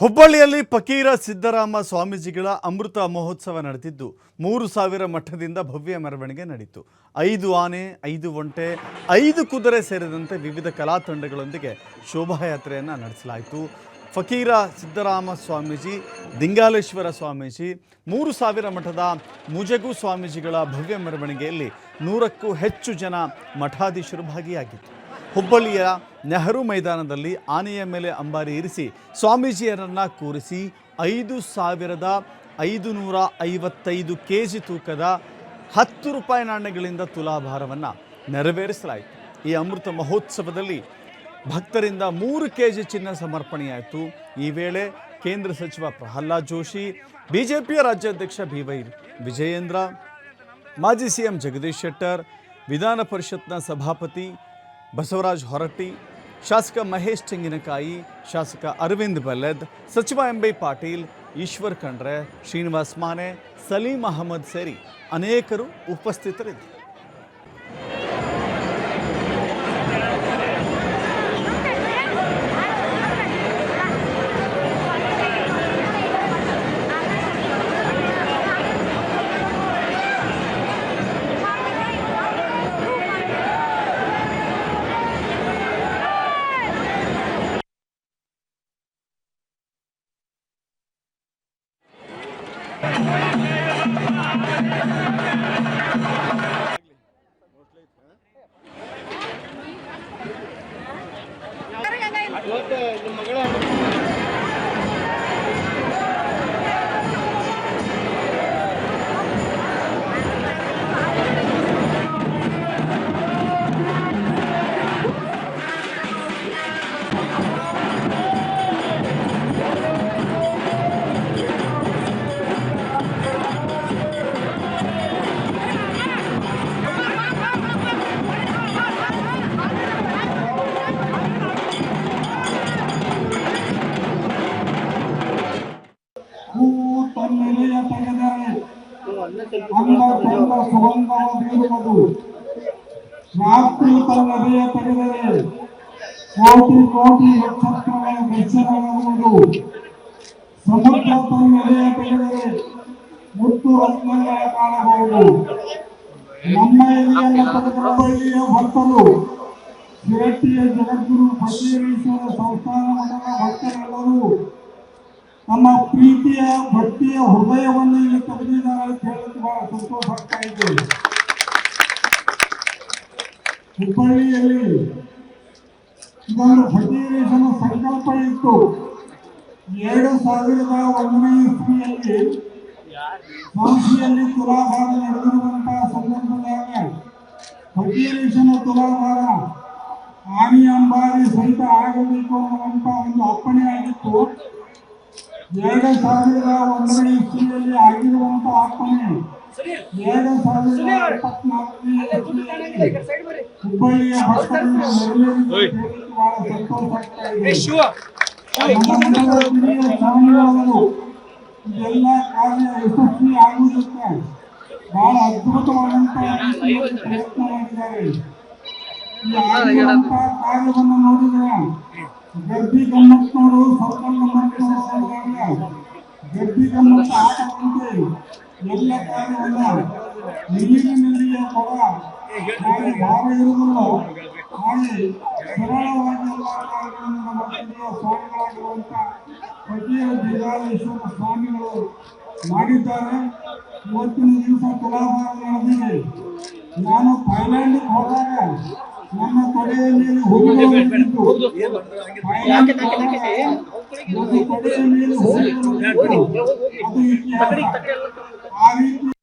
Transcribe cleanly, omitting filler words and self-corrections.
ಹುಬ್ಬಳ್ಳಿಯಲ್ಲಿ ಫಕೀರ ಸಿದ್ದರಾಮ ಸ್ವಾಮೀಜಿಗಳ ಅಮೃತ ಮಹೋತ್ಸವ ನಡೆದಿದ್ದು 3000 ಮಠದಿಂದ ಭವ್ಯ ಮೆರವಣಿಗೆ ನಡೆಯಿತು. 5 ಆನೆ, 5 ಒಂಟೆ, 5 ಕುದುರೆ ಸೇರಿದಂತೆ ವಿವಿಧ ಕಲಾ ತಂಡಗಳೊಂದಿಗೆ ಶೋಭಾಯಾತ್ರೆಯನ್ನು ನಡೆಸಲಾಯಿತು. ಫಕೀರ ಸಿದ್ದರಾಮ ಸ್ವಾಮೀಜಿ, ದಿಂಗಾಲೇಶ್ವರ ಸ್ವಾಮೀಜಿ, 3000 ಮಠದ ಮುಜಗು ಸ್ವಾಮೀಜಿಗಳ ಭವ್ಯ ಮೆರವಣಿಗೆಯಲ್ಲಿ 100ಕ್ಕೂ ಹೆಚ್ಚು ಜನ ಮಠಾಧೀಶರು ಭಾಗಿಯಾಗಿದ್ದರು. ಹುಬ್ಬಳ್ಳಿಯ ನೆಹರು ಮೈದಾನದಲ್ಲಿ ಆನೆಯ ಮೇಲೆ ಅಂಬಾರಿ ಇರಿಸಿ ಸ್ವಾಮೀಜಿಯರನ್ನು ಕೂರಿಸಿ 5555 kg ತೂಕದ 10 ರೂಪಾಯಿ ನಾಣ್ಯಗಳಿಂದ ತುಲಾಭಾರವನ್ನು ನೆರವೇರಿಸಲಾಯಿತು. ಈ ಅಮೃತ ಮಹೋತ್ಸವದಲ್ಲಿ ಭಕ್ತರಿಂದ 3 kg ಚಿನ್ನ ಸಮರ್ಪಣೆಯಾಯಿತು. ಈ ವೇಳೆ ಕೇಂದ್ರ ಸಚಿವ ಪ್ರಹ್ಲಾದ್ ಜೋಶಿ, ಬಿಜೆಪಿಯ ರಾಜ್ಯಾಧ್ಯಕ್ಷ BY ವಿಜಯೇಂದ್ರ, ಮಾಜಿ CM ಜಗದೀಶ್ ಶೆಟ್ಟರ್, ವಿಧಾನ ಪರಿಷತ್ನ ಸಭಾಪತಿ ಬಸವರಾಜ್ ಹೊರಟ್ಟಿ, ಶಾಸಕ ಮಹೇಶ್ ತೆಂಗಿನಕಾಯಿ, ಶಾಸಕ ಅರವಿಂದ್ ಬೆಲ್ಲದ್, ಸಚಿವ MB ಪಾಟೀಲ್, ಈಶ್ವರ್ ಖಂಡ್ರೆ, ಶ್ರೀನಿವಾಸ್ ಮಾನೆ, ಸಲೀಂ ಅಹಮದ್ ಸೇರಿ ಅನೇಕರು ಉಪಸ್ಥಿತರಿದ್ದರು. ತನ್ನೆಲೆಯ ತೆಗೆದರೆ ಸುಗಂಧವಾಗಿರುವುದು, ರಾತ್ರಿ ತನ್ನೆಲೆಯ ತೆಗೆದರೆ ಕೋಟಿ ಕೋಟಿ ನಕ್ಷತ್ರಗಳ ದರ್ಶನವಾಗುವುದು, ಸಮುದ್ರ ತನ್ನೆಲೆಯ ತೆಗೆದರೆ ಮುತ್ತು ರತ್ನಗಳ ಕಾಣಬಹುದು. ನಮ್ಮ ಎಲೆಯನ್ನು ತೆಗೆದ ಹುಬ್ಬಳ್ಳಿಯ ಭಕ್ತರು, ಶಿರಟ್ಟಿಯ ಜಗದ್ಗುರು ಫಕೀರೇಶ್ವರ ಸಂಸ್ಥಾನ ಮಠದ ಭಕ್ತರೆಲ್ಲರೂ ನಮ್ಮ ಪ್ರೀತಿಯ ಭಕ್ತಿಯ ಹೃದಯವನ್ನು ಇಲ್ಲಿ ತೆಗೆದಿದ್ದಾರೆ ಅಂತ ಹೇಳಕ್ಕೆ ಬಹಳ ಸಂತೋಷ ಆಗ್ತಾ ಇದೆ. ಹುಬ್ಬಳ್ಳಿಯಲ್ಲಿ ಇದೊಂದು ಫಕೀರೇಶನ ಸಂಕಲ್ಪ ಇತ್ತು. 2001ನೇ ಇಸ್ವಿಯಲ್ಲಿ ಕಾಶಿಯಲ್ಲಿ ತುಲಾಭಾರ ನಡೆದಿರುವಂತಹ ಸಂದರ್ಭದಾಗ ಫಕೀರೇಶನ ತುಲಾಭಾರ ಆನೆ ಅಂಬಾರಿ ಸಹಿತ ಆಗಬೇಕು ಅನ್ನುವಂತ ಒಂದು ಅಪ್ಪಣೆ ಆಗಿತ್ತು. 2001ನೇ ಇಸ್ವಿಯಲ್ಲಿ ಆಗಿರುವಂತಹ ಅಪ್ಪಣೆ 2024ನೇ ಇಸ್ವಿಯಲ್ಲಿ ಹುಬ್ಬಳ್ಳಿಯ ಭಕ್ತರಿಂದ ನೆರವೇರಿಸಿ ಬಹಳ ಸಂತೋಷ ಆಗ್ತಾ ಇದೆ. ಸ್ವಾಮಿಗಳು ಇದೆಲ್ಲ ಕಾರ್ಯ ಯಶಸ್ವಿ ಆಗುವುದಕ್ಕೆ ಬಹಳ ಅದ್ಭುತವಾದಂತಹ ರೀತಿಯಲ್ಲಿ ಪ್ರಯತ್ನ ಮಾಡಿದ್ದಾರೆ. ಈ ಆಗಿರುವಂತಹ ಕಾರ್ಯವನ್ನು ನೋಡಿದ್ರೆ ಗರ್ಭಿ ಗಮ್ಮತ್ನವರು ಸರ್ಕಲ್ ಗಮ್ಮತ್ನವರು ಗರ್ಭಿ ಗಮ್ಮತ್ತ ಆಟದಂತೆ ಎಲ್ಲ ಕಾರ್ಯವನ್ನ ನೀರಿನಲ್ಲಿಯೇ ಕೂಡ ಹಾಗೆ ಭಾವ ಇರುವುದಿಲ್ಲ ಹಾಗೆ ಸರಳವಾಗಿ ಎಲ್ಲ ಕಾರ್ಯಗಳನ್ನು ನಮ್ಮ ಹಿರಿಯ ಸ್ವಾಮಿಗಳಾಗಿರುವಂತ ಫಕೀರ ದಿಂಗಾಲೇಶ್ವರ ಸ್ವಾಮಿಗಳು ಮಾಡಿದ್ದಾರೆ. ಇವತ್ತಿನ ದಿವಸ ತುಲಾಭಾರ ನಡೆದಿದೆ. ನಾನು ಥೈಲ್ಯಾಂಡ್ಗೆ ಹೋದಾಗ ನನ್ನ ತೊಡೆಯ ಮೇಲೆ ಹುಡುಗರು ಅದು ಇತಿಹಾಸ. ಆ ರೀತಿ